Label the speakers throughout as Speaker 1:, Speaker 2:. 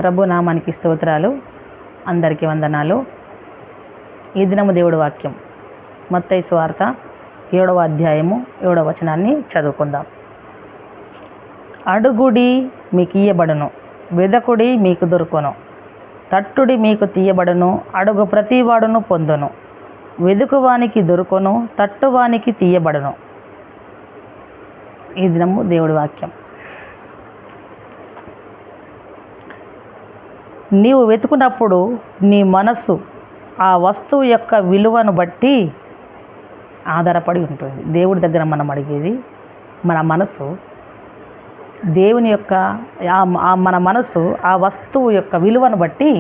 Speaker 1: ప్రభు నామానికి స్తోత్రాలు. అందరికీ వందనాలు. ఈ దినము దేవుడి వాక్యం మత్తయి సువార్త 7వ అధ్యాయము 7వ వచనాన్ని చదువుకుందాం. అడుగుడి మీకు ఇయ్యబడును, వెదకుడి మీకు దొరుకును, తట్టుడి మీకు తీయబడును, అడుగు ప్రతివాడును పొందును, వెదుకువానికి దొరుకును, తట్టువానికి తీయబడును. ఈ దినము దేవుడి వాక్యం. నీవు వెతుకున్నప్పుడు నీ మనస్సు ఆ వస్తువు యొక్క విలువను బట్టి ఆధారపడి ఉంటుంది. దేవుడి దగ్గర మనం అడిగేది మన మనసు, దేవుని యొక్క మన మనసు ఆ వస్తువు యొక్క విలువను బట్టి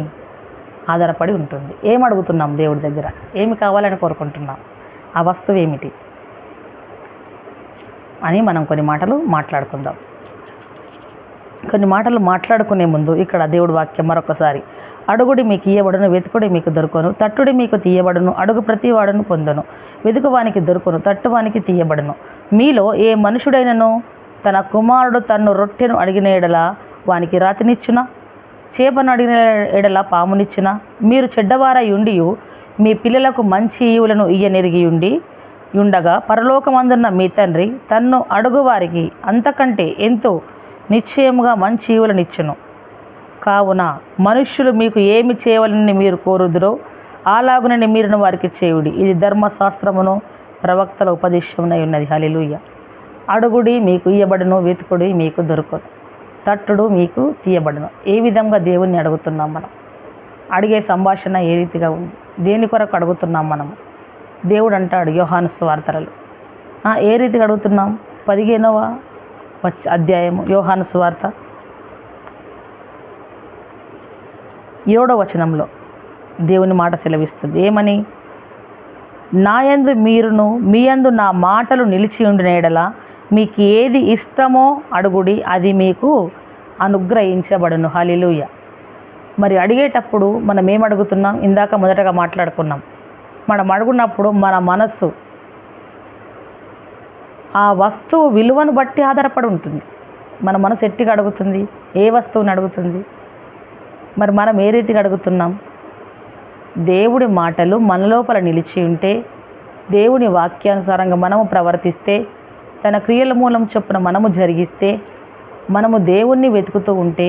Speaker 1: ఆధారపడి ఉంటుంది. ఏం అడుగుతున్నాం దేవుడి దగ్గర, ఏమి కావాలని కోరుకుంటున్నాం, ఆ వస్తువు ఏమిటి అని మనం కొన్ని మాటలు మాట్లాడుకుందాం. కొన్ని మాటలు మాట్లాడుకునే ముందు ఇక్కడ దేవుడి వాక్యం మరొకసారి. అడుగుడి మీకు ఇయ్యబడును, వెతుకుడి మీకు దొరుకును, తట్టుడి మీకు తీయబడును, అడుగు ప్రతివాడును పొందును, వెతుకువానికి దొరుకును, తట్టువానికి తీయబడును. మీలో ఏ మనుషుడైనను తన కుమారుడు తన్ను రొట్టెను అడిగిన ఎడల వానికి రాతినిచ్చునా, చేపను అడిగిన ఎడల పామునిచ్చునా? మీరు చెడ్డవారై ఉండి మీ పిల్లలకు మంచి ఈవులను ఇయ్యనెరిగి ఉండగా పరలోకమందున్న మీ తండ్రి తన్ను అడుగువారికి అంతకంటే ఎంతో నిశ్చయముగా మంచి ఈవులనిచ్చును. కావున మనుష్యులు మీకు ఏమి చేయవలని మీరు కోరుదురో అలాగునని మీరును వారికి చేయుడి. ఇది ధర్మశాస్త్రమును ప్రవక్తల ఉపదేశమునై ఉన్నది. హల్లెలూయా. అడుగుడి మీకు ఇయ్యబడును, వెతుకుడి మీకు దొరుకును, తట్టుడు మీకు తీయబడును. ఏ విధంగా దేవుణ్ణి అడుగుతున్నాం మనం? అడిగే సంభాషణ ఏ రీతిగా ఉంది? దేని కొరకు అడుగుతున్నాం మనము? దేవుడు అంటాడు యోహాను సువార్తలలో, ఏ రీతిగా అడుగుతున్నాం? 15వ అధ్యాయము యోహాను సువార్త 7వ వచనంలో దేవుని మాట సెలవిస్తుంది. ఏమని? నాయందు మీరును మీయందు నా మాటలు నిలిచి ఉండిన ఎడల మీకు ఏది ఇష్టమో అడుగుడి, అది మీకు అనుగ్రహించబడును. హల్లెలూయా. మరి అడిగేటప్పుడు మనం ఏం అడుగుతున్నాం? ఇందాక మొదటగా మాట్లాడుకున్నాం. మనం అడుగున్నప్పుడు మన మనస్సు ఆ వస్తువు విలువను బట్టి ఆధారపడి ఉంటుంది. మన మనసు ఎట్టిగా అడుగుతుంది? ఏ వస్తువుని అడుగుతుంది? మరి మనం ఏ రీతిగా అడుగుతున్నాం? దేవుడి మాటలు మన లోపల నిలిచి ఉంటే, దేవుని వాక్యానుసారంగా మనము ప్రవర్తిస్తే, తన క్రియల మూలం చొప్పున మనము జరిగిస్తే, మనము దేవుణ్ణి వెతుకుతూ ఉంటే,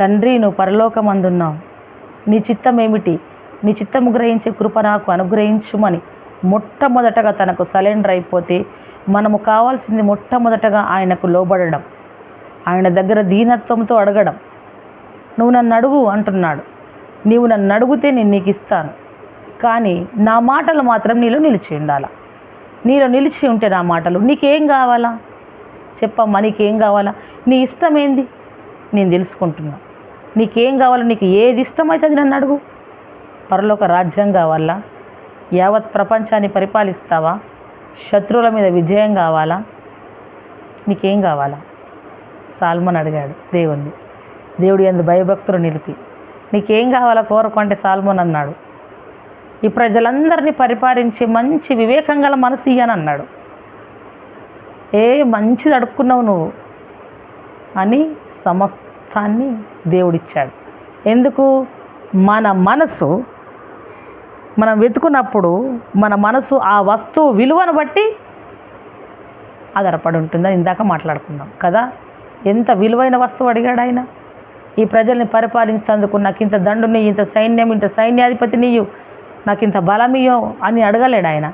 Speaker 1: తండ్రి నువ్వు పరలోకమందున్నావు, నీ చిత్తం ఏమిటి, నీ చిత్తము గ్రహించే కృప నాకు అనుగ్రహించుమని మొట్టమొదటగా తనకు సరెండర్ అయిపోతే, మనము కావాల్సింది మొట్టమొదటగా ఆయనకు లోబడడం, ఆయన దగ్గర దీనత్వంతో అడగడం. నువ్వు నన్ను అడుగు అంటున్నాడు. నీవు నన్ను అడిగితే నేను నీకు ఇస్తాను, కానీ నా మాటలు మాత్రం నీలో నిలిచి ఉండాలా. నీలో నిలిచి ఉంటే నా మాటలు, నీకేం కావాలా చెప్పమ్మా, నీకేం కావాలా, నీ ఇష్టం ఏంది నేను తెలుసుకుంటున్నా. నీకేం కావాలో, నీకు ఏది ఇష్టమైతే అది నన్ను అడుగు. పరలోక రాజ్యం కావాలా? యావత్ ప్రపంచాన్ని పరిపాలిస్తావా? శత్రువుల మీద విజయం కావాలా? నీకేం కావాలా? సాల్మన్ అడిగాడు దేవుణ్ణి, దేవుడి యందు భయభక్తులు నిలిపి, నీకేం కావాలా కోరుకుంటే సాల్మన్ అన్నాడు, ఈ ప్రజలందరినీ పరిపాలించి మంచి వివేకం గల మనసు ఇయ్యని అన్నాడు. మంచిది అడుక్కున్నావు నువ్వు అని సమస్తాన్ని దేవుడిచ్చాడు. ఎందుకు? మన మనసు మనం వెతుకున్నప్పుడు మన మనసు ఆ వస్తువు విలువను బట్టి ఆధారపడి ఉంటుందని ఇందాక మాట్లాడుకున్నాం కదా. ఎంత విలువైన వస్తువు అడిగాడు ఆయన. ఈ ప్రజల్ని పరిపాలించేందుకు నాకు ఇంత దండుని, ఇంత సైన్యం, ఇంత సైన్యాధిపతి నీయు, నాకు ఇంత బలమియో అని అడగలేడు ఆయన.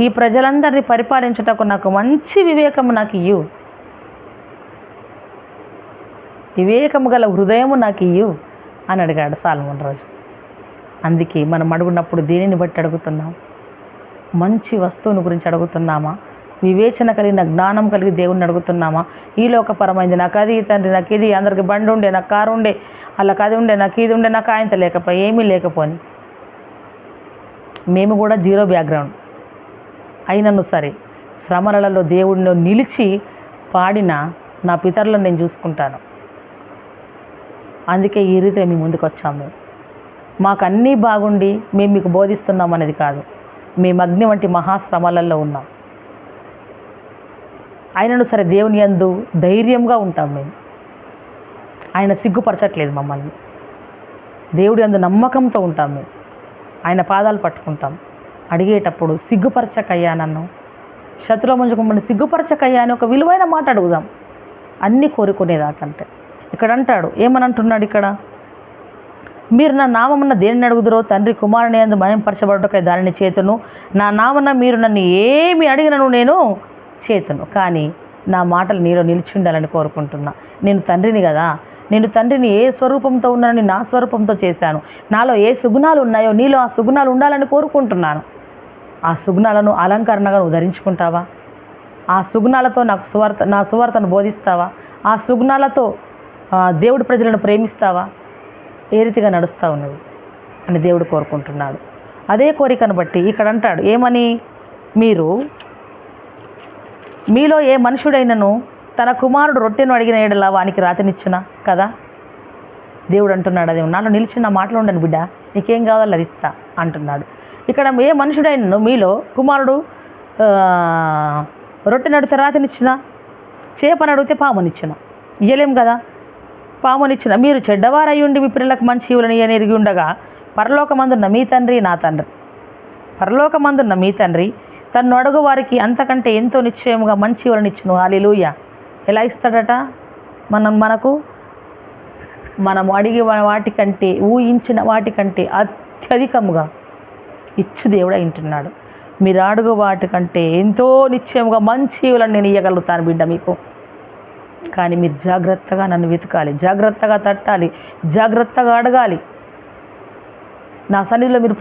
Speaker 1: ఈ ప్రజలందరినీ పరిపాలించుటకు నాకు మంచి వివేకము నాకు ఇయ్యు, వివేకము గల హృదయము నాకు ఇయ్యు అని అడిగాడు సాల్మన్ రాజు. అందుకే మనం అడుగున్నప్పుడు దేనిని బట్టి అడుగుతున్నాం? మంచి వస్తువుని గురించి అడుగుతున్నామా? వివేచన కలిగిన జ్ఞానం కలిగి దేవుణ్ణి అడుగుతున్నామా? ఈ లోకపరమైంది, నాకు అది తండ్రి, నాకు ఇది, అందరికి బండి ఉండే, నాకు కారు ఉండే, వాళ్ళకి అది ఉండే, నాకు ఇది ఉండే, నాకు ఆయనతో లేకపోయి ఏమీ లేకపోని, మేము కూడా జీరో బ్యాక్గ్రౌండ్ అయినను సరే శ్రమలలో దేవుడిని నిలిచి పాడిన నా పితరులను నేను చూసుకుంటాను. అందుకే ఈ రీతిగా మీ ముందుకు వచ్చాము. మాకు అన్నీ బాగుండి మేము మీకు బోధిస్తున్నాం అనేది కాదు, మేము అగ్ని వంటి మహాశ్రమలలో ఉన్నాం. ఆయనను సరే దేవుని యందు ధైర్యంగా ఉంటాం మేము. ఆయన సిగ్గుపరచట్లేదు మమ్మల్ని. దేవుడి అందు నమ్మకంతో ఉంటాం మేము. ఆయన పాదాలు పట్టుకుంటాం. అడిగేటప్పుడు సిగ్గుపరచకయ్యా, నన్ను శత్రువుల ముంచుకోమని సిగ్గుపరచకయ్యా అని ఒక విలువైన మాట అడుగుదాం, అన్నీ కోరుకునేదాకంటే. ఇక్కడ అంటాడు, ఏమని అంటున్నాడు ఇక్కడ, మీరు నా నామమున దేనిని అడుగుదురో తండ్రి కుమారుని యందు మహిమపరచబడుటకై దానిని చేతును. నా నామన మీరు నన్ను ఏమి అడిగినను నేను చేతును. కానీ నా మాటలు నీలో నిలిచి ఉండాలని కోరుకుంటున్నా. నేను తండ్రిని కదా, నేను తండ్రిని ఏ స్వరూపంతో ఉన్నానని నా స్వరూపంతో చేశాను. నాలో ఏ సుగుణాలు ఉన్నాయో నీలో ఆ సుగుణాలు ఉండాలని కోరుకుంటున్నాను. ఆ సుగుణాలను అలంకరణగా నువ్వు ధరించుకుంటావా? ఆ సుగుణాలతో నా సువార్తను బోధిస్తావా? ఆ సుగుణాలతో దేవుడి ప్రజలను ప్రేమిస్తావా? ఏ రీతిగా నడుస్తూ ఉన్నది అని దేవుడు కోరుకుంటున్నాడు. అదే కోరికను బట్టి ఇక్కడ అంటాడు, ఏమని, మీలో ఏ మనుషుడైనను తన కుమారుడు రొట్టెను అడిగిన ఎడల వానికి రాతినిచ్చునా కదా. దేవుడు అంటున్నాడు, అది నాలో నిలిచి నా మాటలు ఉండను బిడ్డ, నీకేం కావాలో అది ఇస్తా అంటున్నాడు. ఇక్కడ ఏ మనుషుడైనను మీలో కుమారుడు రొట్టెను అడిగితే రాతినిచ్చునా, చేపను అడిగితే పామునిచ్చునా? ఇయ్యలేం కదా. పామునిచ్చిన మీరు చెడ్డవారయ్యుండి మీ పిల్లలకు మంచి ఇవ్వలని ఎరిగి ఉండగా పరలోకమందున్న మీ తండ్రి, నా తండ్రి, పరలోకమందున్న మీ తండ్రి తన్ను అడుగు వారికి అంతకంటే ఎంతో నిశ్చయముగా మంచి ఇవ్వలనిచ్చును. హల్లెలూయా. ఎలా ఇస్తాడట? మనం అడిగే వాటికంటే, ఊహించిన వాటికంటే అత్యధికముగా ఇచ్చు దేవుడు వింటున్నాడు. మీరు అడుగు వాటికంటే ఎంతో నిశ్చయముగా మంచి ఇవ్వాలని నేను ఇవ్వగలుగుతాను బిడ్డ మీకు. కానీ మీరు జాగ్రత్తగా నన్ను వెతకాలి, జాగ్రత్తగా తట్టాలి, జాగ్రత్తగా అడగాలి. నా సన్నిధిలో మీరు